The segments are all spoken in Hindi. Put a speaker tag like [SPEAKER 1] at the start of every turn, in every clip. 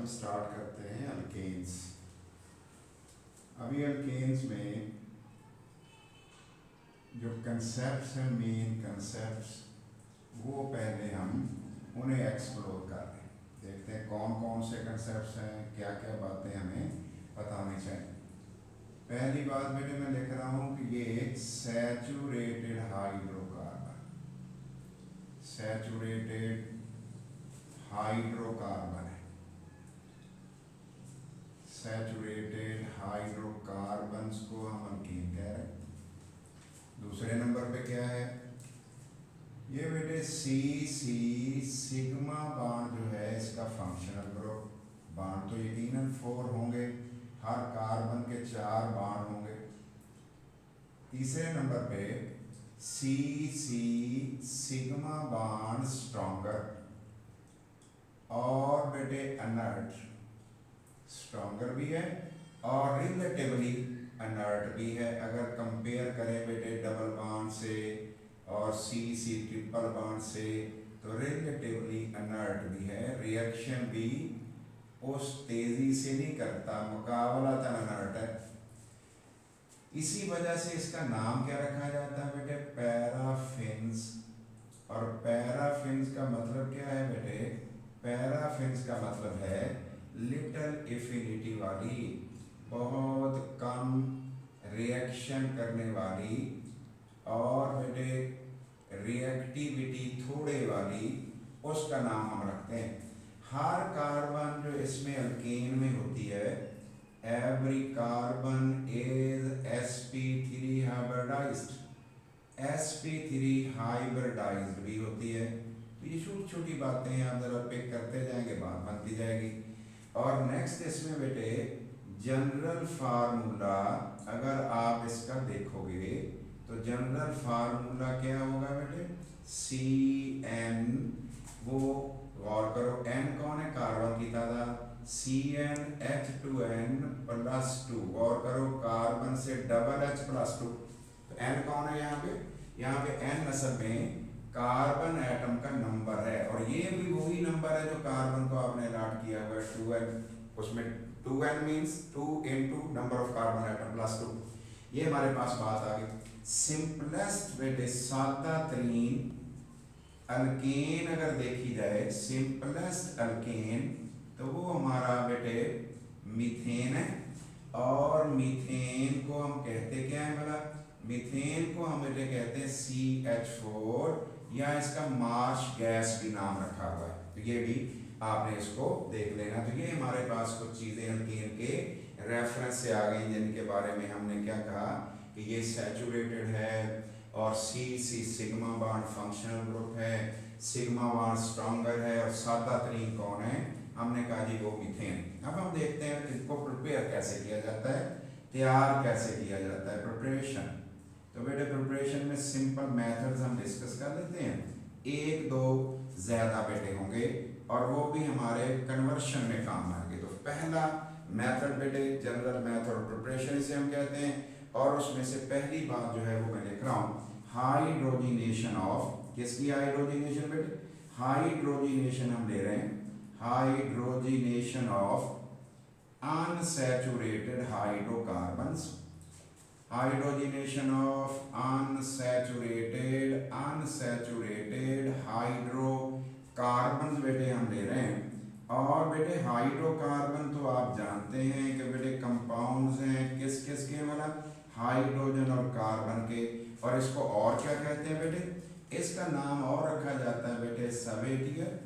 [SPEAKER 1] हम स्टार्ट करते हैं अल्केन्स। अभी अल्केन्स में जो कंसेप्ट्स हैं, मेन कंसेप्ट्स, वो पहले हम उन्हें एक्सप्लोर कर रहे हैं। देखते हैं कौन कौन से कंसेप्ट्स हैं, क्या क्या बातें हमें पता होनी चाहिए। पहली बात बेटे मैं लिख रहा हूँ कि ये सैचुरेटेड हाइड्रोकार्बन, सैचुरेटेड हाइड्रोकार्बन है। सैचुरेटेड हाइड्रोकार्बन्स को हम अल्कीन कह रहे हैं। दूसरे नंबर पे क्या है, ये बेटे सी सी सिग्मा बॉन्ड जो है इसका फंक्शनल ग्रुप। बॉन्ड तो यकीनन 4 होंगे, हर कार्बन के 4 बॉन्ड होंगे। तीसरे नंबर पे सी सी सिग्मा बॉन्ड स्ट्रॉन्गर और बेटे अनर्ट, स्ट्रॉन्गर भी है और रिलेटिवली अनर्ट भी है। अगर कंपेयर करें बेटे डबल बॉन्ड से और सी ट्रिपल बॉन्ड से तो रिलेटिवली अनर्ट भी है। रिएक्शन भी उस तेजी से नहीं करता, मुकाबलतन अनर्ट है। इसी वजह से इसका नाम क्या रखा जाता है बेटे, पैराफिन्स। और पैराफिन्स का मतलब क्या है बेटे, पैराफिन्स का मतलब है लिटिल एफिनिटी वाली, बहुत कम रिएक्शन करने वाली और बेटे रिएक्टिविटी थोड़े वाली, उसका नाम हम रखते हैं। हर कार्बन जो इसमें अल्केन में होती है, every carbon is sp3 hybridised, sp3 hybridised भी होती है। तो ये छोटी छोटी बातें हैं, आप जरा पिक करते जाएंगे, बात बनती जाएगी। और नेक्स्ट इसमें बेटे जनरल फार्मूला अगर आप इसका देखोगे तो जनरल फार्मूला क्या होगा बेटे, CN, वो गौर करो n कौन है, कार्बन की तादाद, CnH2n+2, गौर करो कार्बन से डबल H+2, तो n कौन है यहाँ पे n असल में कार्बन एटम का नंबर है। और ये भी वही नंबर है जो कार्बन को आपने अलॉट किया हुआ है 2n, उसमें 2n means 2 into number of carbon atom +2। ये हमारे पास बात आ गई। सिंपलेस्ट बेटे सादा तरीन अल्केन अगर देखी जाए, सिंपलेस्ट अल्केन तो वो हमारा बेटे मीथेन है। और मीथेन को हम कहते क्या है भला, मीथेन को हम बेटे कहते हैं CH4, या इसका मार्श गैस भी नाम रखा हुआ है। तो ये भी आपने इसको देख लेना। तो ये हमारे पास कुछ चीजें अल्केन के रेफरेंस से आ गई, जिनके बारे में हमने क्या कहा कि ये सैचुरेटेड है और सी सिग्मा बॉन्ड फंक्शनल ग्रुप है, सिग्मा बॉन्ड स्ट्रॉन्गर है और सादा तरीन कौन है, हमने कहा जी वो मीथेन। अब हम देखते हैं इनको प्रिपेयर कैसे किया जाता है, तैयार कैसे किया जाता है, प्रिपरेशन। तो बेटे प्रिपरेशन में सिंपल मेथड्स हम डिस्कस कर लेते हैं, एक दो ज्यादा बेटे होंगे और वो भी हमारे कन्वर्शन में काम आएंगे। तो पहला मेथड बेटे जनरल मेथड प्रिपरेशन इसे हम कहते हैं। और उसमें से पहली बात जो है वो मैं लिख रहा हूँ, हाइड्रोजिनेशन ऑफ, किसकी हाइड्रोजिनेशन बेटे, हाइड्रोजिनेशन हम ले रहे हैं, hydrogenation of unsaturated hydrocarbons, hydrogenation of unsaturated hydrocarbons बेटे हम ले रहे हैं। और बेटे हाइड्रोकार्बन तो आप जानते हैं कि बेटे कंपाउंड्स हैं किस किस के, मतलब हाइड्रोजन और कार्बन के। और इसको और क्या कहते हैं बेटे, इसका नाम और रखा जाता है बेटे सवेटियर,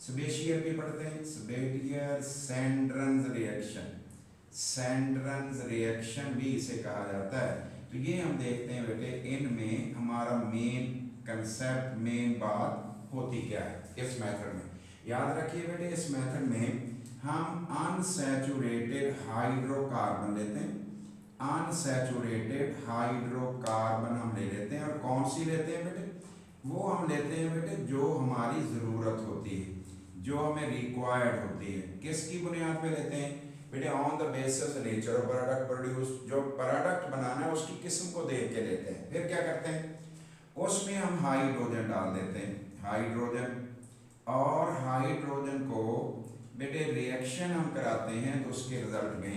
[SPEAKER 1] स्पेशियर भी पढ़ते हैं, स्पेटियर सेंड्रन्स रिएक्शन, सेंड्रन्स रिएक्शन भी इसे कहा जाता है। तो ये हम देखते हैं बेटे इनमें हमारा मेन कंसेप्ट, मेन बात होती क्या है इस मेथड में। याद रखिए बेटे इस मेथड में हम अनसैचुरेटेड हाइड्रोकार्बन लेते हैं, अनसैचुरेटेड हाइड्रोकार्बन हम ले लेते हैं। और कौन सी लेते हैं बेटे, वो हम लेते हैं बेटे जो हमारी ज़रूरत होती है, जो हमें रिक्वायर्ड होती है। किसकी बुनियाद पे लेते हैं बेटे, on the basis nature of product produce, जो प्रोडक्ट बनाना है उसकी किस्म को देख के लेते हैं। फिर क्या करते हैं, उसमें हम हाइड्रोजन डाल देते हैं, हाइड्रोजन। और हाइड्रोजन को बेटे रिएक्शन हम कराते हैं तो उसके रिजल्ट में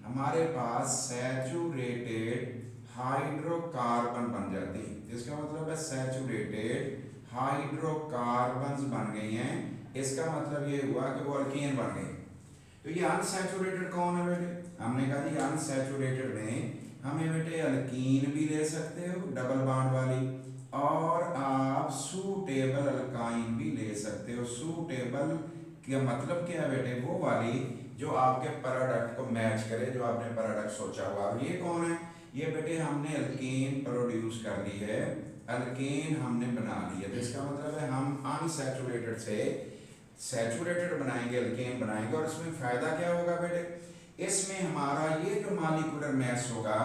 [SPEAKER 1] हमारे पास सैचुरेटेड हाइड्रोकार्बन बन जाती है। इसका मतलब है सैचुरेटेड हाइड्रोकार्बन्स बन गई हैं। इसका मतलब ये हुआ कि वो अल्केन बन गई। तो ये अनसैचुरेटेड कौन है बेटे? हमने कहा जी अनसैचुरेटेड में हमें बेटे अल्कीन भी ले सकते हो डबल बॉन्ड वाली, और आप सूटेबल अल्काइन भी ले सकते हो। सूटेबल का मतलब क्या है बेटे? वो वाली जो आपके प्रोडक्ट को मैच करे, जो आपने प्रोडक्ट सोचा हुआ। अब ये कौन है? ये बेटे हमने अल्केन प्रोड्यूस कर ली है, अल्केन हमने बना ली है। तो इसका मतलब है हम अनसैचुरेटेड से सैचुरेटेड बनाएंगे, अल्केन बनाएंगे। और इसमें फायदा क्या होगा बेटे? इसमें हमारा ये जो मॉलिक्यूलर मैस होगा,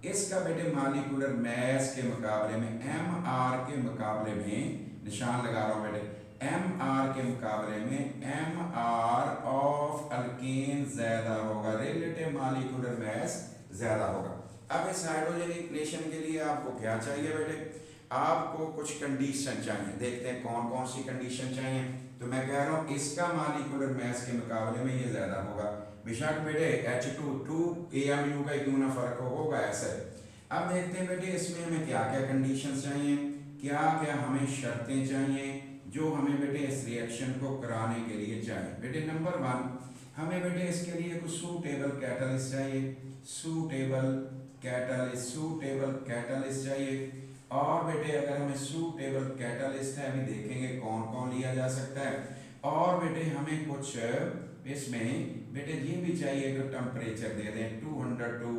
[SPEAKER 1] इसका बेटे मॉलिक्यूलर मैस के मुकाबले में एम आर के मुकाबले में, निशान लगा रहा हूं बेटे, एम आर के मुकाबले में एम आर ऑफ अल्केन ज्यादा होगा, रिलेटिव मॉलिक्यूलर मैस ज्यादा होगा। अब इस हाइड्रोजनीकरण के लिए आपको क्या चाहिए बेटे? आपको कुछ कंडीशन चाहिए। देखते हैं कौन कौन सी कंडीशन चाहिए। तो मैं कह रहा हूं इसका मॉलिक्यूलर मैस के मुकाबले में ये ज्यादा होगा। बेशक बेटे H2 AMU का क्यों ना फर्क होगा ऐसे। अब देखते हैं बेटे इसमें हमें क्या क्या कंडीशन चाहिए, क्या क्या हमें शर्तें चाहिए जो हमें बेटे इस रिएक्शन को कराने के लिए चाहिए। बेटे नंबर 1 हमें बेटे इसके लिए कुछ सूटेबल कैटलिस्ट चाहिए, सूटेबल कैटलिस्ट चाहिए। और बेटे अगर हमें सूटेबल कैटलिस्ट है, अभी देखेंगे कौन कौन लिया जा सकता है। और बेटे हमें कुछ इसमें बेटे ये भी चाहिए कि टेम्परेचर दे दें 200 टू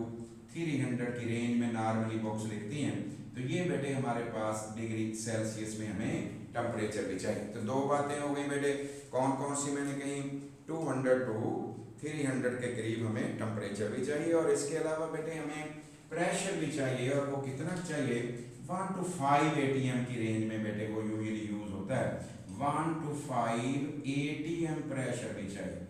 [SPEAKER 1] 300 की रेंज में नॉर्मली बुक्स लिखती हैं। तो ये बेटे हमारे पास डिग्री सेल्सियस में हमें टेम्परेचर भी चाहिए। तो दो बातें हो गई बेटे, कौन कौन सी मैंने कही? 200 टू 300 के करीब हमें टेम्परेचर भी चाहिए, और इसके अलावा बेटे हमें प्रेशर भी चाहिए। और वो कितना चाहिए? 1 to 5 ATM की रेंज में बेटे वो यूजुअली यूज होता है। 1 to 5 ATM प्रेशर भी चाहिए।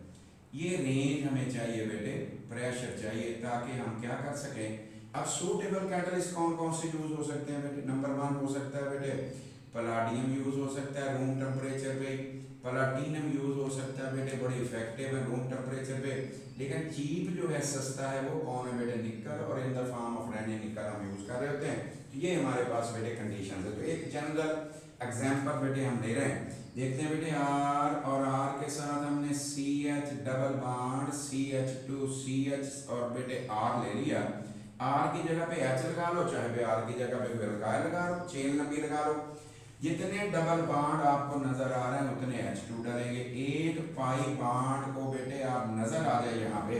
[SPEAKER 1] ये रेंज हमें चाहिए बेटे, प्रेशर चाहिए, ताकि हम क्या कर सकें। अब सूटेबल कैटलिस्ट कौन कौन से यूज हो सकते हैं बेटे? नंबर 1 हो सकता है बेटे पलाडियम यूज हो सकता है रूम टेम्परेचर पे, प्लाटिनम यूज हो सकता है बेटे, बड़ी इफेक्टिव है रूम टेम्परेचर पे। लेकिन चीप जो है, सस्ता है, वो कौन है बेटे? निकल, और इन द फॉर्म ऑफ रेनी निकल हम यूज कर रहे होते हैं। तो ये हमारे पास बेटे कंडीशन है। तो एक जनरल एग्जाम्पल बेटे हम ले रहे हैं, देखते हैं बेटे। R और R के साथ हमने CH डबल बॉन्ड CH2CH और बेटे R ले लिया। R की जगह पे H लगा लो, चाहे R की जगह पे अल्काइल लगा लो, चेन लंबी लगा लो। जितने डबल बॉन्ड आपको नजर आ रहे हैं उतने H2 डालेंगे। एक पाई बॉन्ड को बेटे आप नजर आ जाए यहाँ पे,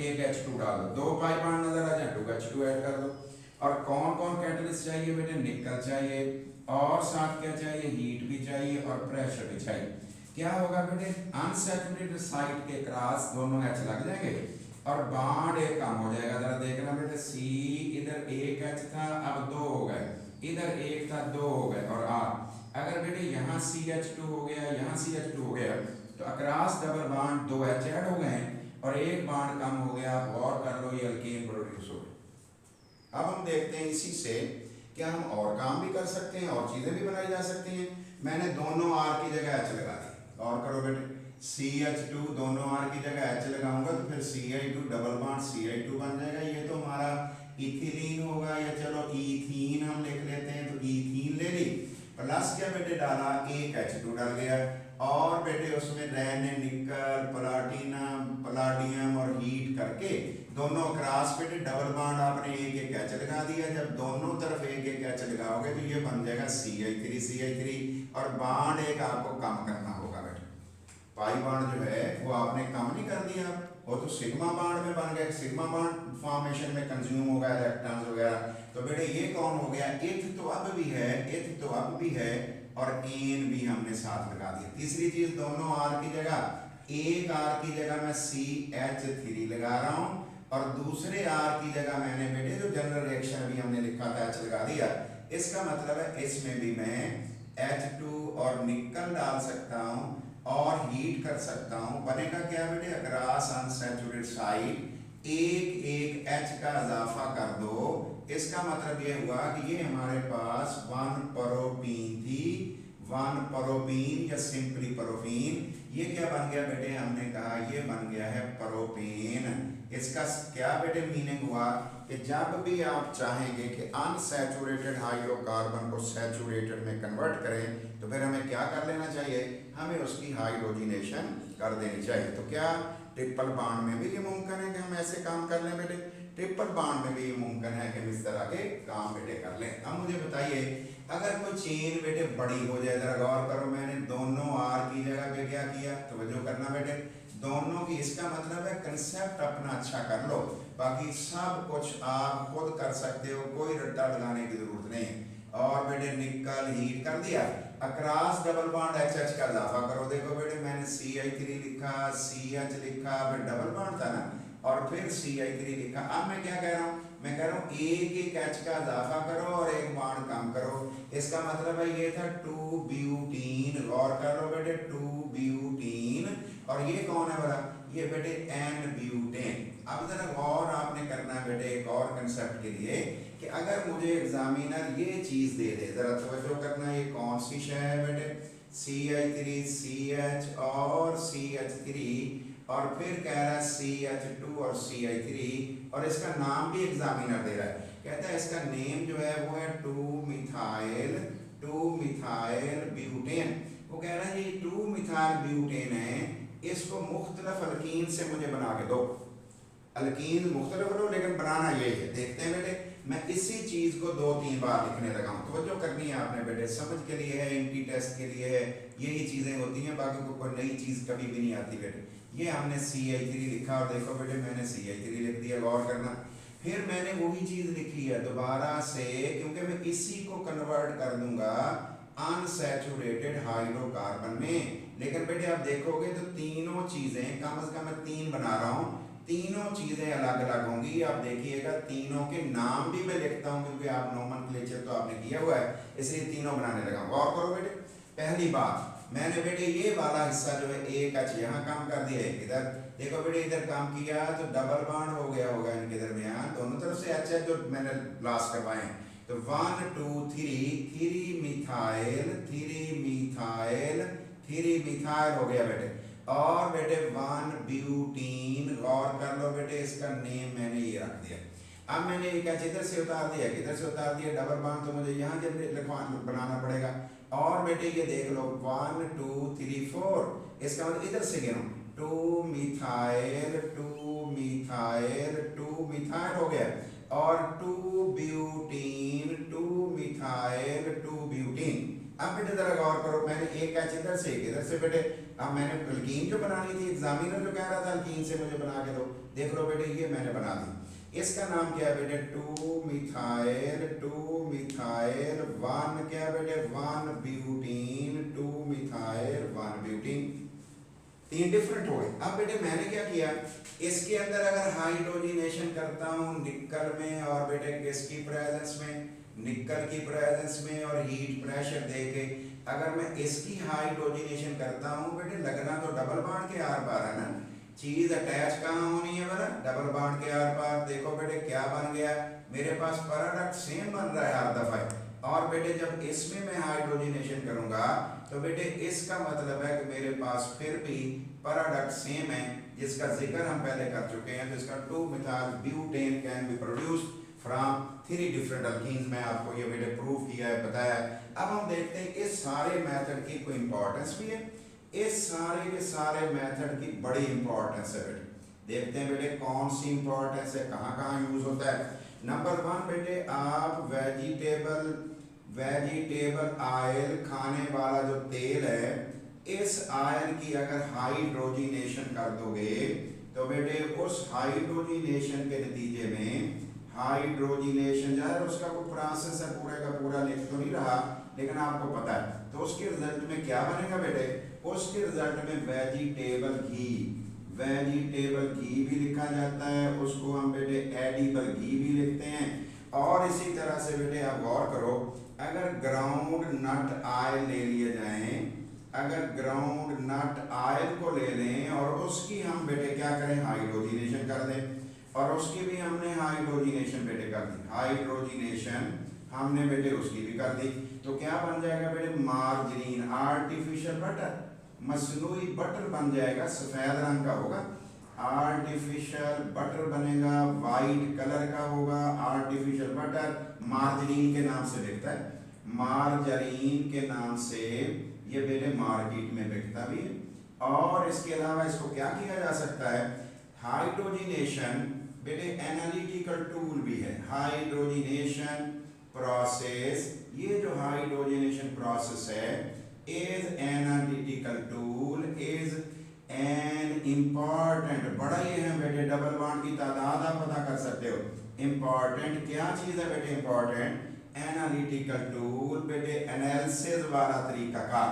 [SPEAKER 1] एक H2 डाल दो। दो पाई बॉन्ड नजर आ जाए, 2H2 ऐड कर दो। और कौन कौन कैटलिस्ट चाहिए बेटे? निकल चाहिए, और साथ क्या चाहिए? हीट भी चाहिए और प्रेशर भी चाहिए। क्या होगा बेटे? अनसैचुरेटेड साइड के क्रॉस दोनों H लग जाएंगे और बॉन्ड एक कम हो जाएगा। जरा देखना बेटे, C इधर एक H था, अब 2 हो गए, इधर एक था, 2 हो गए। और R अगर बेटे यहाँ CH2 हो गया, यहाँ CH2 हो गया, तो across double bond 2 H add हो गए और एक बॉन्ड कम हो गया। आप गौर कर लो, ये अल्कीन प्रोड्यूस हो गया। अब हम देखते हैं इसी से क्या हम और काम भी कर सकते हैं, और चीजें भी बनाई जा सकती हैं। मैंने दोनों R की जगह H लगा दी। और करो बेटे, CH2 दोनों R की जगह H लगाऊंगा तो फिर Ci2 डबल बॉन्ड Ci2 बन जाएगा। ये तो हमारा इथिलीन होगा, या चलो इथीन हम लिख लेते हैं। तो इथीन ले ली, प्लस क्या बेटे डाला? एक H2 डाल गया, और बेटे उसमें रहने निकल, प्लाटिनम और हीट करके दोनों क्रॉस बेटे डबल बॉन्ड आपने एक एक H लगा दिया। जब दोनों तरफ एक एक H लगाओगे तो ये बन जाएगा CH3 और बॉन्ड एक आपको कम करना होगा बेटे। पाई बॉन्ड जो है वो आपने कम नहीं कर दिया, वो तो सिग्मा बॉन्ड में बन गया। सिग्मा बॉन्ड फॉर्मेशन में कंज्यूम हो गया इलेक्ट्रॉन्स वगैरह। तो बेटे ये कौन हो गया? इथ तो अब भी है, इथ तो अब भी है, और एन भी हमने साथ लगा दिया। तीसरी चीज, दोनों R की जगह, एक R की जगह मैं CH3 लगा रहा हूं, और दूसरे R की जगह मैंने बेटे जो जनरल रिएक्शन अभी हमने लिखा था H लगा दिया। इसका मतलब है इसमें भी मैं H2 और निकल डाल सकता हूं और हीट कर सकता हूं। बनेगा क्या बेटे? अक्रॉस अनसैचुरेटेड साइड एक एक H का इजाफा कर दो। इसका मतलब ये हुआ कि ये हमारे पास 1 प्रोपीन थी, 1 प्रोपीन या सिंपली प्रोपीन। ये क्या बन गया बेटे, हमने कहा ये बन गया है प्रोपेन। इसका क्या बेटे मीनिंग हुआ कि जब भी आप चाहेंगे कि अनसैचुरेटेड हाइड्रोकार्बन को सैचुरेटेड में कन्वर्ट करें तो फिर हमें क्या कर लेना चाहिए, हमें उसकी हाइड्रोजिनेशन कर देनी चाहिए। तो क्या ट्रिपल बॉन्ड में भी ये मुमकिन है कि हम ऐसे काम कर लें बेटे, ट्रिपल बॉन्ड में भी ये मुमकिन है कि हम इस तरह के काम बेटे कर लें। अब मुझे बताइए अगर कोई चेन बेटे बड़ी हो जाए, जरा गौर करो, मैंने दोनों आर की जगह पे क्या किया, तवज्जो करना बेटे, दोनों की, इसका मतलब है कंसेप्ट अपना अच्छा कर लो, बाकी सब कुछ आप खुद कर सकते हो, कोई रट्टा लगाने की जरूरत नहीं है। और बेटे निकल हीट कर दिया, अक्रॉस डबल बॉन्ड HH का इजाफा करो। देखो बेटे मैंने CH3 लिखा, CH लिखा, फिर डबल बॉन्ड था ना, और फिर CH3 लिखा। अब मैं क्या कह रहा हूँ, मैं कह रहा हूँ एक H का इजाफा करो और एक बॉन्ड कम करो। इसका मतलब है ये था 2 ब्यूटीन, गौर कर लो बेटे 2 ब्यूटीन, और ये कौन है बड़ा, ये बेटे N ब्यूटेन। अब जरा गौर आपने करना है बेटे एक और कंसेप्ट के लिए कि अगर मुझे एग्जामिनर ये चीज दे दे, जरा तवज्जो करना, ये कौन सी शय है बेटे, CH3 CH और CH3, और फिर कह रहा है CH2 और CH3, और इसका नाम भी एग्जामिनर दे रहा है, कहता है इसका नेम जो है वो है 2 मिथाइल ब्यूटेन। वो कह रहा है ये 2 मिथाइल ब्यूटेन है, इसको मुख्तलिफ अल्कीन से मुझे बना के दो। अल्कीन मुख्तलिफ लो लेकिन बनाना यही है। देखते हैं बेटे, मैं इसी चीज को 2-3 बार लिखने लगा हूँ, तवज्जो करनी है आपने बेटे, समझ के लिए है, इनकी टेस्ट के लिए है, यही चीजें होती हैं, बाकी कोई नई चीज कभी भी नहीं आती बेटे। ये हमने CH3 लिखा, और देखो बेटे मैंने CH3 लिख दिया, गौर करना। फिर मैंने वही चीज लिखी है दोबारा से, क्योंकि मैं इसी को कन्वर्ट कर दूंगा अनसैचुरेटेड हाइड्रोकार्बन में। लेकिन बेटे आप देखोगे तो तीनों चीजें, कम से कम मैं 3 बना रहा हूँ, तीनों चीजें अलग अलग होंगी। आप देखिएगा तीनों के नाम भी मैं लिखता हूँ, क्योंकि आप नोमेनक्लेचर तो आपने किया हुआ है, इसलिए तीनों बनाने लगा। गौर करो बेटे, पहली बात मैंने बेटे ये वाला हिस्सा जो है एक H यहाँ काम कर दिया है, इधर देखो बेटे इधर काम किया तो डबल बॉन्ड हो गया होगा इनके दरमियान, दोनों तरफ से H जो मैंने ब्लास्ट करवाए हैं। तो 1 2 3 मिथाइल हो गया बेटे, और बेटे 1 ब्यूटीन, गौर कर लो बेटे इसका नेम मैंने ये रख दिया। अब मैंने एक H इधर से उतार दिया, किधर से उतार दिया, डबल बॉन्ड तो मुझे यहाँ बनाना पड़ेगा। और बेटे ये देख लो 1 2 3 4, इसका मतलब इधर से गिनो 2 मिथाइल हो गया, और 2 ब्यूटीन 2 मिथाइल 2 ब्यूटीन। अब बेटे जरा गौर करो, मैंने एक H इधर से बेटे, अब मैंने अल्कीन जो बनानी थी, एग्जामिनर जो कह रहा था अल्कीन से मुझे बना के दो, देख लो बेटे ये मैंने बना दी। इसका नाम क्या है बेटे 2 मिथाइल 1 क्या है बेटे 1 ब्यूटीन 2 मिथाइल 1 ब्यूटीन, 3 डिफरेंट हो गए। अब बेटे मैंने क्या किया, इसके अंदर अगर हाइड्रोजिनेशन करता हूँ निकल में, और बेटे किसकी प्रेजेंस में, निकल की प्रेजेंस में, और हीट प्रेशर देके अगर मैं इसकी हाइड्रोजिनेशन करता हूँ बेटे, लगना तो डबल बॉन्ड के आर पार है ना, चीज अटैच कहाँ होनी है बेटा, डबल बॉन्ड के आर पार। देखो बेटे क्या बन गया, मेरे पास प्रोडक्ट सेम बन रहा है हर दफा। और बेटे जब इसमें मैं हाइड्रोजिनेशन करूंगा तो बेटे इसका मतलब है कि मेरे पास फिर भी प्रोडक्ट सेम है, जिसका जिक्र हम पहले कर चुके हैं। तो इसका 2 methyl butane can be produced from 3 different alkenes. मैं आपको ये बेटे प्रूव किया है, बताया है। अब हम देखते हैं इस सारे मेथड की कोई इंपॉर्टेंस भी है, इस सारे के सारे मेथड की बड़ी इंपॉर्टेंस है बेटे। देखते हैं बेटे कौन सी इंपॉर्टेंस है, कहाँ कहाँ यूज होता है। नंबर 1 बेटे, आप वेजिटेबल ऑयल, खाने वाला जो तेल है, इस ऑयल की अगर हाइड्रोजिनेशन कर दोगे तो बेटे उस हाइड्रोजिनेशन के नतीजे में, हाइड्रोजिनेशन यार उसका कोई प्रोसेस है, पूरे का पूरा लिख तो नहीं रहा लेकिन आपको पता है, तो उसके रिजल्ट में क्या बनेगा बेटे, उसके रिजल्ट में वेजिटेबल घी भी लिखा जाता है, उसको हम बेटे एडिबल घी भी लिखते हैं। और इसी तरह से बेटे आप गौर करो, अगर ग्राउंड नट ऑयल ले लिए जाएं, अगर ग्राउंड नट ऑयल को ले लें और उसकी हम बेटे क्या करें, हाइड्रोजिनेशन कर दें, और उसकी भी हमने हाइड्रोजिनेशन बेटे कर दी, हाइड्रोजिनेशन हमने बेटे उसकी भी कर दी, तो क्या बन जाएगा बेटे, मार्जरीन, आर्टिफिशियल बटर। मसनूई बटर बन जाएगा, सफेद रंग का होगा। आर्टिफिशियल बटर बनेगा, वाइट कलर का होगा। आर्टिफिशियल बटर मार्जरीन के नाम से बिकता है, मार्जरीन के नाम से ये बेटे मार्केट में बिकता भी है। और इसके अलावा इसको क्या किया जा सकता है, हाइड्रोजिनेशन बेटे एनालिटिकल टूल भी है। हाइड्रोजिनेशन प्रोसेस, ये जो हाइड्रोजिनेशन प्रोसेस है is analytical tool, is an important, बड़ा ये है बेटे, डबल बॉन्ड की तादाद आप पता कर सकते हो। इम्पॉर्टेंट क्या चीज है बेटे, इम्पॉर्टेंट एनालिटिकल टूल बेटे, एनालिसिस वाला तरीकाकार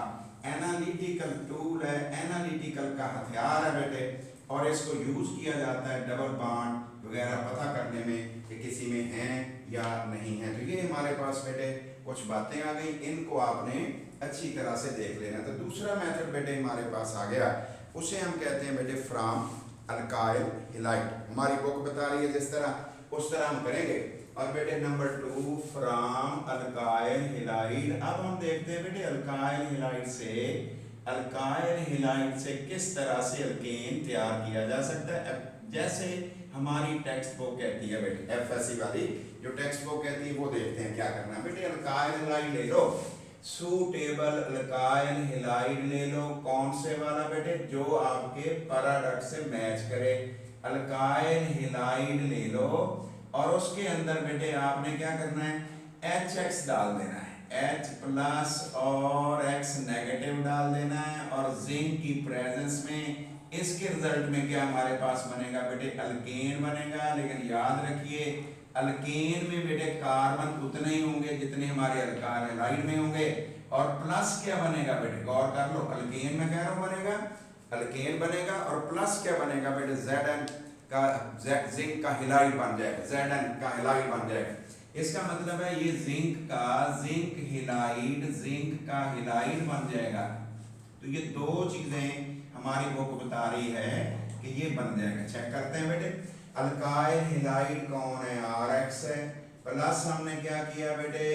[SPEAKER 1] एनालिटिकल टूल है, एनालिटिकल का हथियार है बेटे। और इसको यूज किया जाता है डबल बॉन्ड वगैरह पता करने में कि किसी में है या नहीं है। तो ये हमारे पास बेटे कुछ बातें आ गई, इनको आपने अच्छी तरह से देख लेना। तो दूसरा मेथड बेटे हमारे पास आ गया, उसे हम कहते हैं बेटे फ्रॉम अल्काइल हैलाइड। हमारी बुक बता रही है जिस तरह उस तरह हम करेंगे। और बेटे नंबर 2 फ्रॉम अल्काइल हैलाइड। अब हम देखते हैं बेटे अल्काइल हैलाइड से किस तरह से अल्केन तैयार किया जा सकता है। जैसे हमारी टेक्स्ट बुक कहती है बेटे, एफएससी वाली जो टेक्स्ट बुक कहती है वो देखते हैं क्या करना है बेटे। अल्काइल हैलाइड ले लो, सूटेबल अल्काइल हैलाइड ले लो। कौन से वाला बेटे, जो आपके पैराडॉक्स से मैच करे। अल्काइल हैलाइड ले लो और उसके अंदर बेटे आपने क्या करना है, HX डाल देना है, H प्लस और X नेगेटिव डाल देना है। और जिंक की प्रेजेंस में इसके रिजल्ट में क्या हमारे पास बनेगा बेटे, अल्केन बनेगा। लेकिन याद रखिए अल्केन में बेटे कार्बन उतने ही होंगे जितने हमारे अल्काइल हैलाइड में होंगे। और प्लस क्या बनेगा बेटे, गौर कर लो, अल्केन में कह रहा हूं बनेगा, अल्केन बनेगा और प्लस क्या बनेगा बेटे, Zn का जिंक का हैलाइड बन जाएगा, Zn का हैलाइड बन जाएगा। इसका मतलब है ये जिंक का हैलाइड बन जाएगा। तो ये दो चीजें हमारी बुक बता रही है कि ये बन जाएगा। चेक करते हैं बेटे, अल्काइल हैलाइड कौन है, RX है। प्लस हमने क्या किया बेटे,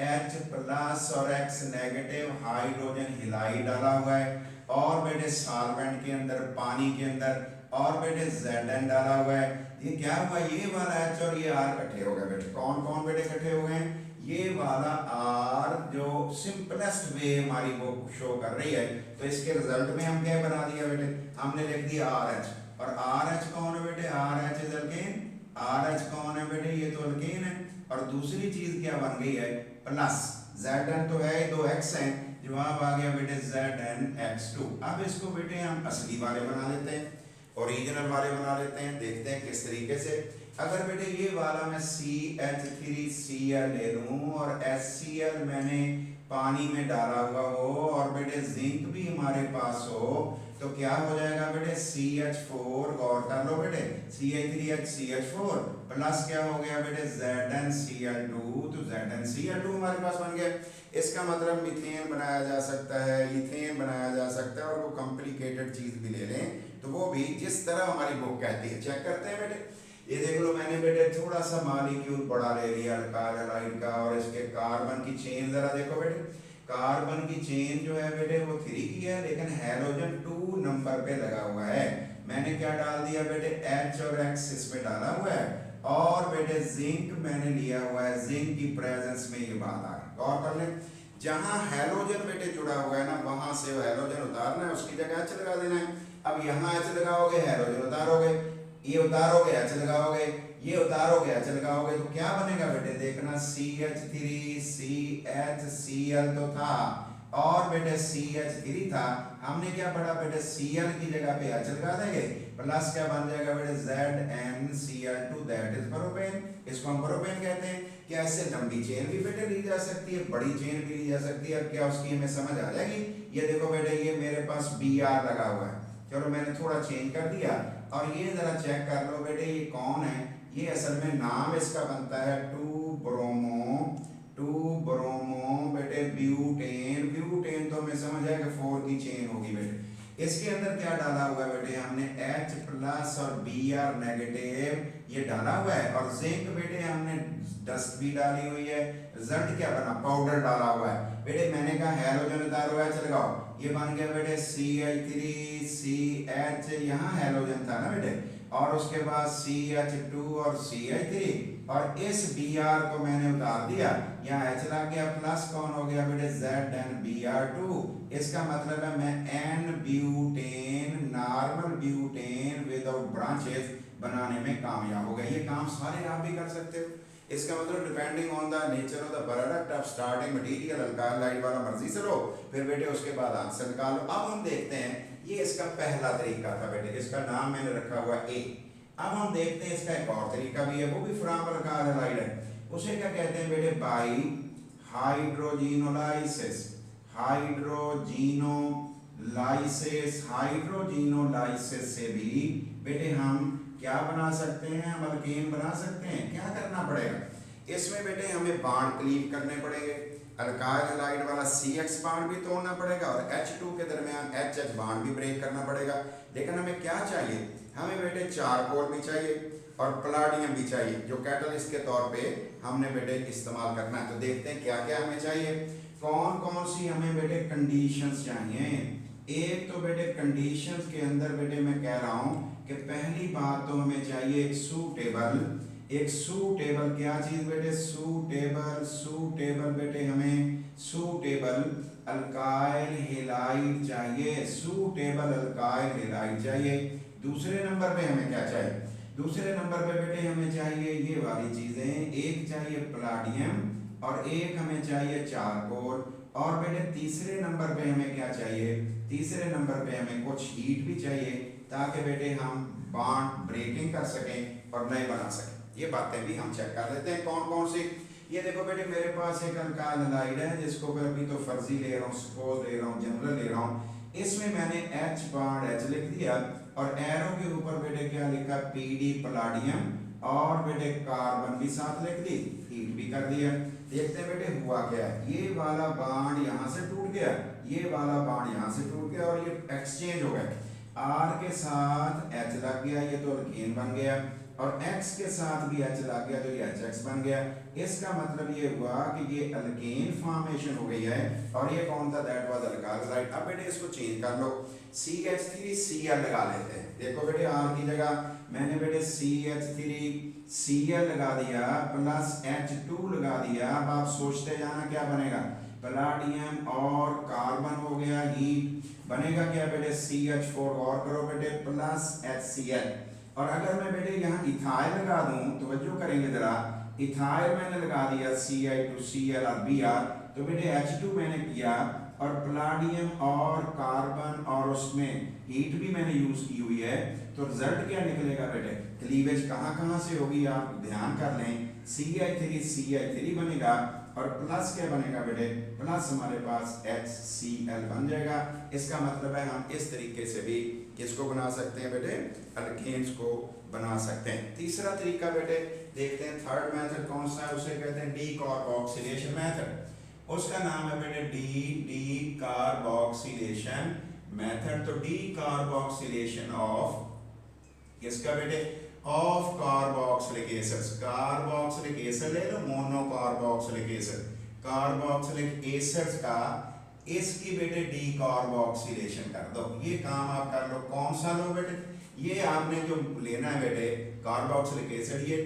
[SPEAKER 1] H प्लस और X नेगेटिव हाइड्रोजन हैलाइड डाला हुआ है। और बेटे सॉल्वेंट के अंदर, पानी के अंदर, और बेटे Zn डाला हुआ है। ये क्या हुआ, ये वाला H और ये R इकट्ठे हो गए बेटे। कौन कौन बेटे इकट्ठे हो गए, ये वाला R जो सिंपलेस्ट वे हमारी वो शो कर रही है। तो इसके रिजल्ट में हम क्या बना दिया बेटे, हमने लिख दिया RH। और RH कौन है बेटे, RH इज अल्केन। RH कौन है बेटे, ये तो अल्केन है। और दूसरी चीज क्या बन गई है, प्लस Zn तो है, दो X हैं, जवाब आ गया बेटे ZnX2। अब इसको बेटे हम असली वाले बना लेते हैं, ओरिजिनल वाले बना लेते हैं, देखते हैं किस तरीके से। अगर बेटे ये वाला मैं CH3Cl ले लूं और HCl मैंने पानी में डाला हुआ हो और बेटे जिंक भी हमारे पास हो, तो क्या हो जाएगा बेटे, CH4, गौर कर लो बेटे, CH3HCH4 प्लस क्या हो गया बेटे, ZnCl2। तो ZnCl2 हमारे पास बन गया। इसका मतलब मीथेन बनाया जा सकता है, इथेन बनाया जा सकता है, और वो कॉम्प्लिकेटेड चीज भी ले लें तो वो भी जिस तरह हमारी बुक कहती है। चेक करते हैं बेटे, ये देख लो मैंने बेटे थोड़ा सा मॉलिक्यूल बड़ा ले लिया अल्काइल हैलाइड का, और इसके कार्बन की चेन जरा देखो बेटे, कार्बन की चेन जो है बेटे वो 3 की है, लेकिन हैलोजन 2 नंबर पे लगा हुआ है। मैंने क्या डाल दिया बेटे, H और X इसमें डाला हुआ है, और बेटे जिंक मैंने लिया हुआ है, जिंक की प्रेजेंस में ये बात आ गई। गौर कर ले, जहां हैलोजन बेटे जुड़ा हुआ है ना, वहां से वो हैलोजन उतारना है, उसकी जगह H लगा देना है। अब यहाँ H लगाओगे, हैलोजन उतारोगे, ये उतारोगे H लगाओगे, ये उतारोगे H लगाओगे, तो क्या बनेगा बेटे, देखना CH3CHCl तो था, और बेटे CH3 था, हमने क्या पढ़ा बेटे, Cl की जगह पे H लगा देंगे, प्लस क्या बन जाएगा बेटे, ZnCl2, दैट इज प्रोपेन। इसको हम प्रोपेन कहते हैं। क्या इससे लंबी चेन भी बेटे ली जा सकती है, बड़ी चेन भी ली जा सकती है। अब क्या उसकी हमें समझ आ जाएगी। ये देखो बेटे, ये मेरे पास Br लगा हुआ है, चलो मैंने थोड़ा चेंज कर दिया, और ये जरा चेक कर लो बेटे ये कौन है। ये असल में नाम इसका बनता है 2 ब्रोमो बेटे ब्यूटेन। ब्यूटेन तो हमें समझ आएगा 4 की चेन होगी बेटे। इसके अंदर क्या डाला हुआ है बेटे, हमने H प्लस और Br नेगेटिव ये डाला हुआ है, और जिंक बेटे हमने डस्ट भी डाली हुई है। रिजल्ट क्या बना, पाउडर डाला हुआ है बेटे। मैंने कहा हैलोजन उतारो H लगाओ, ये बन गया बेटे CH3CH, यहाँ हेलोजन था ना बेटे, और उसके बाद CH2 और CH3, और इस Br को मैंने उतार दिया, यहाँ H लग गया, प्लस कौन हो गया बेटे ZnBr2। इसका मतलब है मैं N butane, normal butane without branches बनाने में कामयाब हो गए। ये काम सारे आप भी कर सकते हो। इसका मतलब depending on the nature of the product of starting material alkyl light वाला मर्जी से लो, फिर बेटे उसके बाद आंसर निकालो। अब हम देखते हैं, ये इसका पहला तरीका था बेटे, इसका नाम मैंने रखा हुआ ए। अब हम देखते हैं इसका एक और तरीका भी है, वो भी फ्रॉम अल्काइल हाइड है। उसे क्या कहते हैं बेटे, बाई हाइड्रोजिनोलाइसिस। हाइड्रोजिनोलाइसिस, हाइड्रोजिनोलाइसिस से भी बेटे हम क्या बना सकते हैं, हम अल्केन बना सकते हैं। क्या करना पड़ेगा इसमें बेटे, हमें बॉन्ड क्लीव करने पड़ेंगे। अल्काइल हैलाइड वाला CX बॉन्ड भी तोड़ना पड़ेगा और H2 के दरमियान HH बॉन्ड भी ब्रेक करना पड़ेगा। लेकिन हमें क्या चाहिए, हमें बेटे चारकोल भी चाहिए और प्लाटिनम भी चाहिए, जो कैटलिस्ट के तौर पे हमने बेटे इस्तेमाल करना है। तो देखते हैं क्या क्या हमें चाहिए, कौन कौन सी हमें बेटे कंडीशंस चाहिए। एक तो बेटे कंडीशंस के अंदर बेटे मैं कह रहा हूं कि पहली बात तो हमें चाहिए एक सूटेबल क्या चीज बेटे, सूटेबल बेटे हमें सूटेबल अल्काइल हैलाइड चाहिए, सूटेबल अल्काइल हैलाइड चाहिए। दूसरे नंबर पे हमें क्या चाहिए, दूसरे नंबर पे बेटे हमें चाहिए ये वाली चीजें, एक चाहिए प्लाटिनम और एक हमें चाहिए चारकोल। और बेटे तीसरे नंबर पे हमें क्या चाहिए, तीसरे नंबर पे हमें कुछ हीट भी चाहिए, ताकि बेटे हम बॉन्ड ब्रेकिंग कर सकें और नए बना सकें। ये बातें भी हम चेक कर लेते हैं कौन कौन सी। ये देखो बेटे मेरे पास एक अल्काइल हैलाइड है, जिसको मैं अभी तो फर्जी ले रहा हूँ, सपोज ले रहा हूँ, जनरल ले रहा हूँ। इसमें मैंने H बॉन्ड H लिख दिया और एरो के ऊपर बेटे क्या लिखा, PD प्लाटिनम, और बेटे कार्बन भी साथ लिख दी, हीट भी कर दिया। देखते हैं बेटे हुआ क्या है, ये वाला बॉन्ड यहाँ से टूट गया, ये वाला बॉन्ड यहाँ से टूट गया और ये एक्सचेंज हो गया। R के साथ H लग गया, ये तो अल्केन बन गया, और X के साथ भी H लग गया, तो ये HX बन गया। इसका मतलब ये हुआ कि ये अल्केन फॉर्मेशन हो गई है, और ये कौन था, दैट वाज अल्काइल हैलाइड। अब बेटे इसको चेंज कर लो, CH3Cl लगा लेते हैं। देखो बेटे R की जगह मैंने बेटे CH3Cl लगा दिया प्लस H2 लगा दिया। अब आप सोचते जाना क्या बनेगा, प्लाटिनम और कार्बन हो गया, हीट बनेगा क्या बेटे CH4, और करो बेटे प्लस HCl। और अगर मैं बेटे यहाँ इथाइल लगा दूं, तवज्जो करेंगे जरा, इथाइल मैंने लगा दिया Ci2Cl और Br, तो बेटे H2 मैंने किया और प्लाटिनम और कार्बन और उसमें हीट भी मैंने यूज की हुई है, तो रिजल्ट क्या निकलेगा बेटे, क्लीवेज कहाँ कहाँ से होगी आप ध्यान कर लें, Ci3 बनेगा और प्लस क्या बनेगा बेटे, प्लस हमारे पास HCl बन जाएगा। इसका मतलब है हम इस तरीके से भी किसको बना सकते हैं बेटे, अल्केन्स को बना सकते हैं। तीसरा तरीका बेटे देखते हैं, थर्ड मेथड कौन सा है, उसे कहते हैं डीकार्बोक्सिलेशन मेथड। उसका नाम है बेटे डीकार्बोक्सिलेशन मेथड। तो डीकार्बोक्सिलेशन ऑफ किसका बेटे, of carboxylic acid. Carboxylic acid ले लो, मोनोकार्बोक्सिलिक एसिड, कार्बोक्सिलिक एसिड्स का इसकी बेटे डीकार्बोक्सिलेशन कर दो। ये काम आप कर लो, कौन सा लो बेटे, ये आपने जो लेना है बेटे कार्बोक्सिलिक एसिड, ये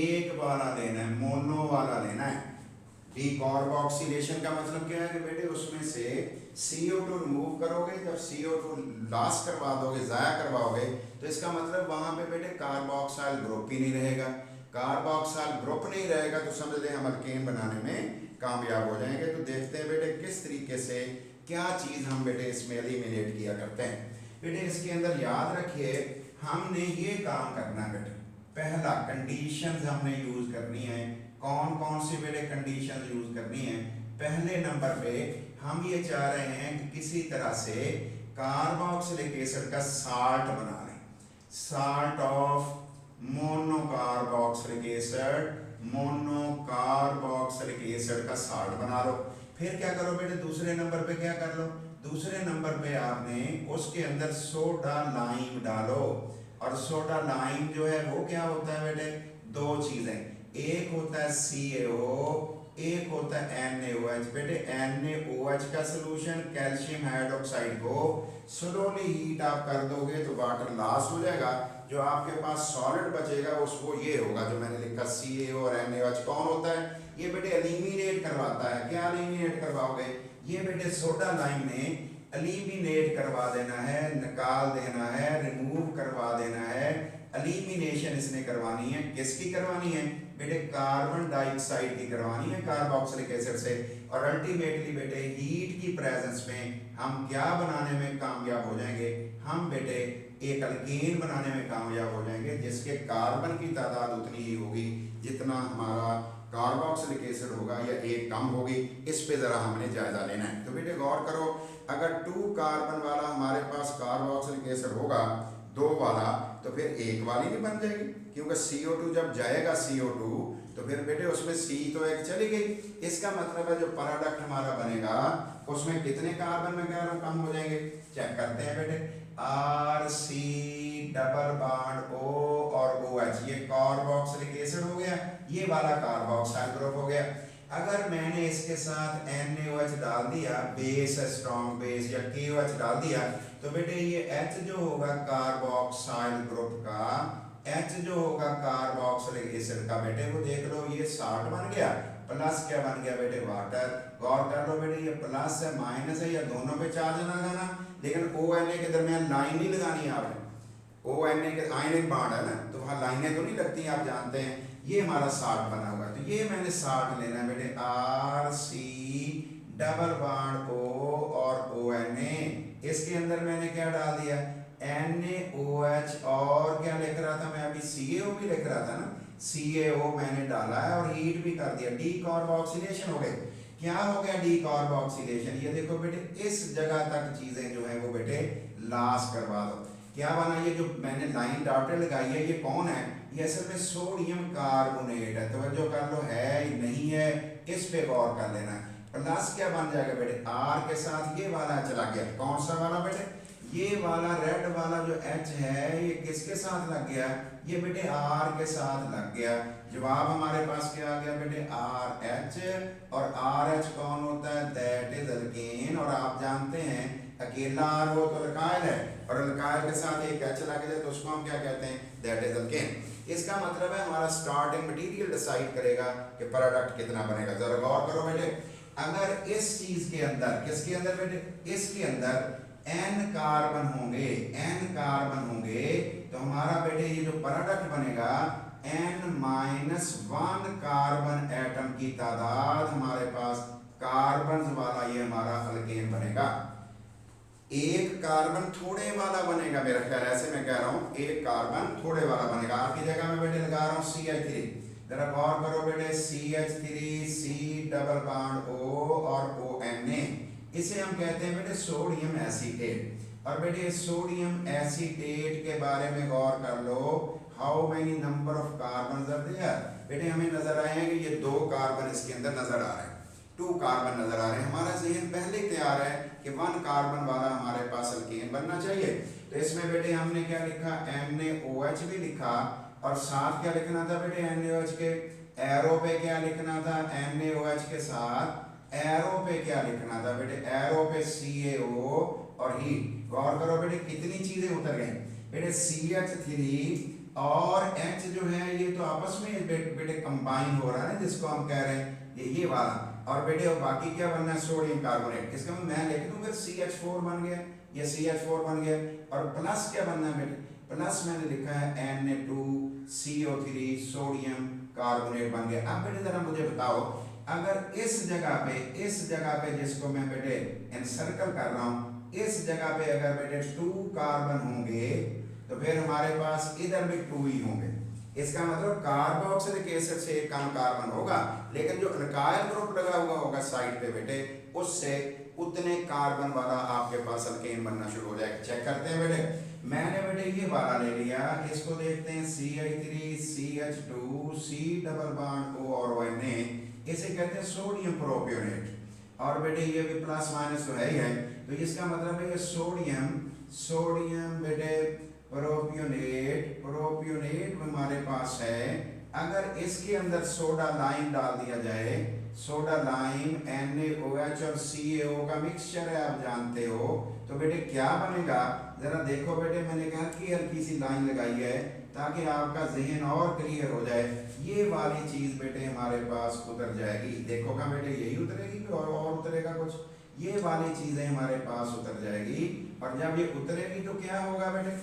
[SPEAKER 1] एक वाला लेना है, मोनो वाला लेना है। डीकार्बोक्सिलेशन का मतलब क्या है कि बेटे उसमें से CO2 रिमूव करोगे, जब CO2 लॉस करवा दोगे, ज़ाया करवाओगे, तो इसका मतलब वहाँ पे बेटे कार्बोक्साइल ग्रुप ही नहीं रहेगा। कार्बोक्साइल ग्रुप नहीं रहेगा तो समझ ले हम अल्केन बनाने में कामयाब हो जाएंगे। तो देखते हैं बेटे किस तरीके से क्या चीज़ हम बेटे इसमें एलिमिनेट किया करते हैं। बेटे इसके अंदर याद रखिए हमने ये काम करना है बेटे, पहला कंडीशंस हमने यूज़ करनी है। कौन कौन सी बेटे कंडीशन यूज़ करनी है, पहले नंबर पे हम ये चाह रहे हैं कि किसी तरह से कार्बोक्सिलिक एसिड का साल्ट बना लें, salt of monocarboxylic acid, monocarboxylic acid का साल्ट बना लो। फिर क्या करो बेटे, दूसरे नंबर पे क्या कर लो, दूसरे नंबर पे आपने उसके अंदर सोडा लाइम डालो। और सोडा लाइम जो है वो क्या होता है बेटे, दो चीजें, एक होता है CaO एक होता है NaOH। बेटे NaOH का सोल्यूशन कैल्शियम हाइड्रोक्साइड को स्लोली हीट आप कर दोगे तो वाटर लास्ट हो जाएगा, जो आपके पास सॉलिड बचेगा उसको ये होगा जो मैंने लिखा CaO और NaOH। कौन होता है ये बेटे? एलिमिनेट करवाता है। क्या एलिमिनेट करवाओगे? ये बेटे सोडा लाइम ने एलिमिनेट करवा देना है, निकाल देना है, रिमूव करवा देना है। एलिमिनेशन इसने करवानी है। किसकी करवानी है बेटे? कार्बन डाइऑक्साइड की करवानी है कार्बोक्सिलिक एसिड से। और अल्टीमेटली बेटे हीट की प्रेजेंस में हम क्या बनाने में कामयाब हो जाएंगे? हम बेटे एक अल्केन बनाने में कामयाब हो जाएंगे, जिसके कार्बन की तादाद उतनी ही होगी जितना हमारा कार्बोक्सिलिक एसिड होगा या एक कम होगी। इस पे जरा हमने जायजा लेना है। तो बेटे गौर करो, अगर 2 कार्बन वाला हमारे पास कार्बोक्सिलिक एसिड होगा 2 वाला, तो फिर एक वाली नहीं बन जाएगी, क्योंकि CO2 जब जाएगा CO2 तो फिर बेटे उसमें C तो एक चली गई। इसका मतलब है जो प्रोडक्ट हमारा बनेगा उसमें कितने कार्बन में कह कम हो जाएंगे? चेक करते हैं बेटे। RC डबल बॉन्ड O और OH, ये कार्बोक्सिलिक एसिड हो गया, ये वाला कार्बोक्साइल ग्रुप हो गया। अगर मैंने इसके साथ NaOH डाल दिया, बेस स्ट्रॉन्ग बेस, या KOH डाल दिया, तो बेटे ये H जो होगा कार्बोक्साइल ग्रुप का, H जो होगा कार्बोक्सिलिक एसिड का, बेटे वो देख लो ये साल्ट बन गया, प्लस क्या बन गया बेटे? वाटर। गौर कर लो बेटे, ये प्लस है माइनस है या दोनों पे चार्ज लगाना, लेकिन ONA के दरमियान लाइन नहीं लगानी आपने। ONA के आयनिक बॉन्ड है ना, तो वहाँ लाइनें तो नहीं लगती, आप जानते हैं। ये हमारा साल्ट बना हुआ है, तो ये मैंने साल्ट लेना है बेटे, RC डबल बॉन्ड O और ONA। इसके अंदर मैंने क्या डाल दिया? NaOH, और क्या लिख रहा था मैं अभी? CaO भी लिख रहा था ना, CaO मैंने डाला है और हीट भी कर दिया। डीकार्बोक्सिलेशन हो गई। क्या हो गया डीकार्बोक्सिलेशन? ये देखो बेटे, इस जगह तक चीजें जो है वो बेटे लास्ट करवा दो। क्या बना? ये जो मैंने लाइन डॉटेड लगाई है, ये कौन है? ये असल में सोडियम कार्बोनेट है। तवज्जो कर लो, है नहीं है, इस पे गौर कर लेना। प्लस क्या बन जाएगा बेटे? R के साथ ये वाला चला गया। कौन सा वाला बेटे? ये वाला रेड वाला जो H है, ये किसके साथ लग गया? ये बेटे R के साथ लग गया। जवाब हमारे पास क्या आ गया बेटे? RH। और RH कौन होता है? That is alkane. और आप जानते हैं अकेला R हो तो अल्काइल है, और अल्काइल के साथ एक H लग जाए तो उसको हम क्या कहते हैं? That is alkane. इसका मतलब है हमारा स्टार्टिंग मटेरियल डिसाइड करेगा कि प्रोडक्ट कितना बनेगा। जरा गौर करो बेटे, अगर इस चीज के अंदर, किसके अंदर बेटे? इसके अंदर N कार्बन होंगे, N कार्बन होंगे, तो हमारा बेटे ये जो प्रोडक्ट बनेगा N-1 कार्बन एटम की तादाद हमारे पास कार्बन वाला ये हमारा अल्केन बनेगा। एक कार्बन थोड़े वाला बनेगा मेरा ख्याल, ऐसे मैं कह रहा हूं, एक कार्बन थोड़े वाला बनेगा। आपकी जगह में बेटे लगा रहा हूं CH3। जरा गौर करो बेटे, CH3 C double bond O और ONA, इसे हम कहते हैं बेटे सोडियम एसीटेट। और बेटे सोडियम एसीटेट के बारे में गौर कर लो, how many number of carbon are there? बेटे हमें नजर आए हैं कि ये 2 कार्बन इसके अंदर नजर आ रहे हैं, 2 कार्बन नजर आ रहे हैं। हमारा जहन पहले तैयार है कि 1 कार्बन वाला हमारे पास अल्केन बनना चाहिए। तो इसमें बेटे हमने क्या लिखा? NaOH भी लिखा, और साथ क्या लिखना था बेटे? NaOH के एरो पे क्या लिखना था? NaOH के साथ एरो पे क्या लिखना था बेटे? एरो पे CaO और हीट। गौर करो बेटे कितनी चीजें उतर गई बेटे, CH3 और H जो है ये तो आपस में बेटे कंबाइन हो रहा है, जिसको हम कह रहे हैं ये वाला। और बेटे और बाकी क्या बनना है? Sodium carbonate. इसका मैं लिख दूं फिर CH4 बन गया, ये CH4 बन गया। और प्लस क्या बनना है बेटे? प्लस मैंने लिखा है Na2CO3 सोडियम कार्बोनेट बन गया। अब बेटे जरा मुझे बताओ, अगर इस जगह पे जिसको मैं बेटे एनसर्कल कर रहा हूं, इस जगह पे अगर बेटे 2 कार्बन होंगे तो फिर हमारे पास इधर भी 2 ही होंगे। इसका मतलब कार्बोक्सिलिक एसिड से एक कम कार्बन होगा, लेकिन जो अल्काइल ग्रुप लगा हुआ होगा साइड पे बेटे, उससे उतने कार्बन वाला आपके पास अल्केन बनना शुरू हो जाएगा। चेक करते हैं बेटे, मैंने बेटे ये वाला ले लिया, इसको देखते हैं CH3 CH2 C double bond O और ONA, इसे कहते हैं सोडियम प्रोपियोनेट। और बेटे ये भी प्लस माइनस तो है ही है, तो इसका मतलब है ये सोडियम बेटे प्रोपियोनेट हमारे पास है। अगर इसके अंदर सोडा लाइम डाल दिया जाए सोडा लाइम NaOH और CaO का मिक्सचर है, आप जानते हो। तो बेटे क्या बनेगा, जरा देखो बेटे, मैंने हल्की हल्की सी लाइन लगाई है ताकि आपका जहन और क्लियर हो जाए। ये वाली चीज बेटे हमारे पास उतर जाएगी, देखोगा बेटे यही उतरेगी कि और उतरेगा कुछ, ये वाली चीजें हमारे पास उतर जाएगी। और जब ये उतरेगी तो क्या होगा बेटे,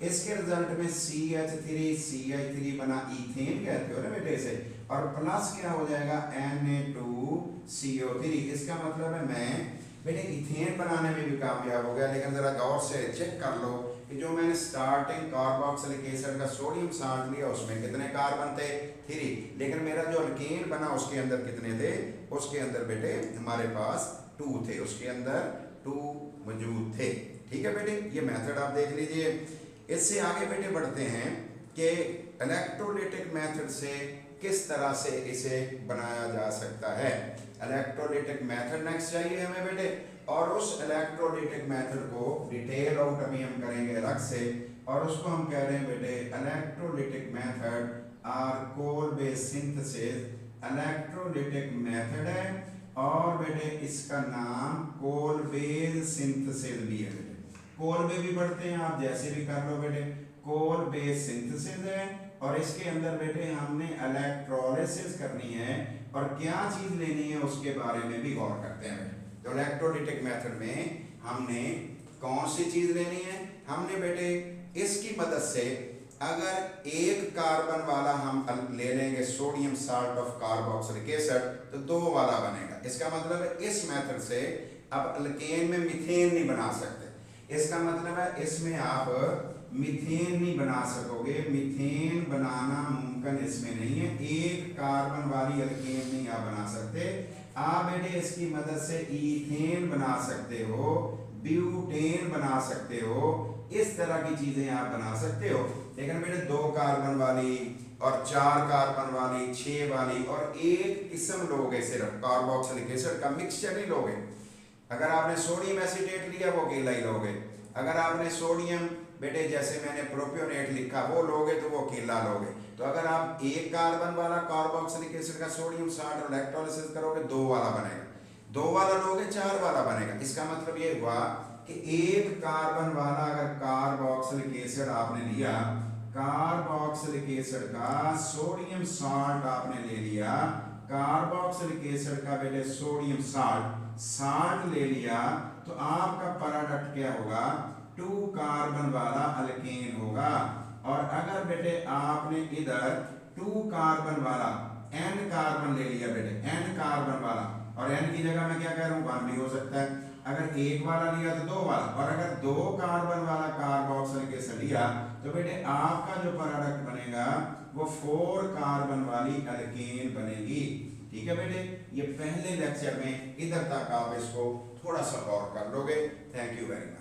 [SPEAKER 1] इसके रिजल्ट में CH3CH3 बना इथेन कहते हो ना बेटे इसे, और प्लस क्या हो जाएगा Na2CO3। इसका मतलब है मैं बेटे इथेन बनाने में भी कामयाब हो गया। लेकिन जरा गौर से चेक कर लो कि जो मैंने स्टार्टिंग कार्बोक्सिलिक एसिड का सोडियम साल्ट लिया उसमें कितने कार्बन थे, 3, लेकिन मेरा जो अल्केन बना उसके अंदर कितने थे, उसके अंदर बेटे हमारे पास 2 थे, उसके अंदर 2 मौजूद थे। ठीक है बेटे, ये मेथड आप देख लीजिए। इससे आगे बेटे बढ़ते हैं कि इलेक्ट्रोलिटिक मेथड से किस तरह से इसे बनाया जा सकता है। इलेक्ट्रोलिटिक मेथड नेक्स्ट चाहिए हमें बेटे, और उस इलेक्ट्रोलिटिक मेथड को डिटेल आउट अभी हम करेंगे अलग से, और उसको हम कह रहे हैं बेटे electrolytic method or coal base synthesis electrolytic method है, और बेटे इसका नाम कोल बेस सिंथेसिस भी है बेटे। कोल बे भी पढ़ते हैं आप, जैसे भी कर लो बेटे, कोल बेस सिंथेसिस है, और इसके अंदर बेटे हमने इलेक्ट्रोलिसिस करनी है, और क्या चीज लेनी है उसके बारे में भी गौर करते हैं बेटे। तो इलेक्ट्रोलिटिक मेथड में हमने कौन सी चीज लेनी है, हमने बेटे इसकी मदद से अगर एक कार्बन वाला हम ले लेंगे sodium salt of carboxylic acid तो 2 वाला बनेगा। इसका मतलब है इस मेथड से अब अल्केन में मीथेन नहीं बना सकते, इसका मतलब है इसमें आप मीथेन नहीं बना सकोगे, मीथेन बनाना मुमकिन इसमें नहीं है, एक कार्बन वाली अल्केन नहीं आप बना सकते। आप बेटे इसकी मदद से इथेन बना सकते हो, ब्यूटेन बना सकते हो, इस तरह की चीजें आप बना सकते हो। लेकिन बेटे 2 कार्बन वाली और 4 कार्बन वाली, 6 वाली और एक किस्म लोगे सिर्फ कार्बोक्सिलिक एसिड का मिक्सचर नहीं लोगे। अगर आपने सोडियम एसीटेट लिया वो अकेला ही लोगे, अगर आपने सोडियम बेटे जैसे मैंने प्रोपियोनेट लिखा वो लोगे तो वो अकेला लोगे। तो अगर आप एक कार्बन वाला कार्बोक्सिलिक एसिड का सोडियम साल्ट और इलेक्ट्रोलिसिस करोगे 2 वाला बनेगा, 2 वाला लोगे 4 वाला बनेगा। इसका मतलब ये हुआ कि एक कार्बन वाला अगर कार्बोक्सिलिक एसिड आपने लिया, कार्बोक्सिलिक एसिड का सोडियम साल्ट आपने ले लिया, कार्बोक्सिलिक एसिड का बेटे सोडियम साल्ट ले लिया, तो आपका प्रोडक्ट क्या होगा, 2 कार्बन वाला अल्केन होगा। और अगर बेटे आपने इधर 2 कार्बन वाला n कार्बन ले लिया बेटे, n कार्बन वाला, और n की जगह मैं क्या कह रहा हूँ 1 भी हो सकता है, अगर 1 वाला लिया तो 2 वाला, और अगर 2 कार्बन वाला कार्बोक्सिलिक एसिड लिया तो बेटे आपका जो प्रोडक्ट बनेगा वो 4 कार्बन वाली अल्केन बनेगी। ठीक है बेटे, ये पहले लेक्चर में इधर तक आप इसको थोड़ा सा गौर कर लोगे। Thank you very much.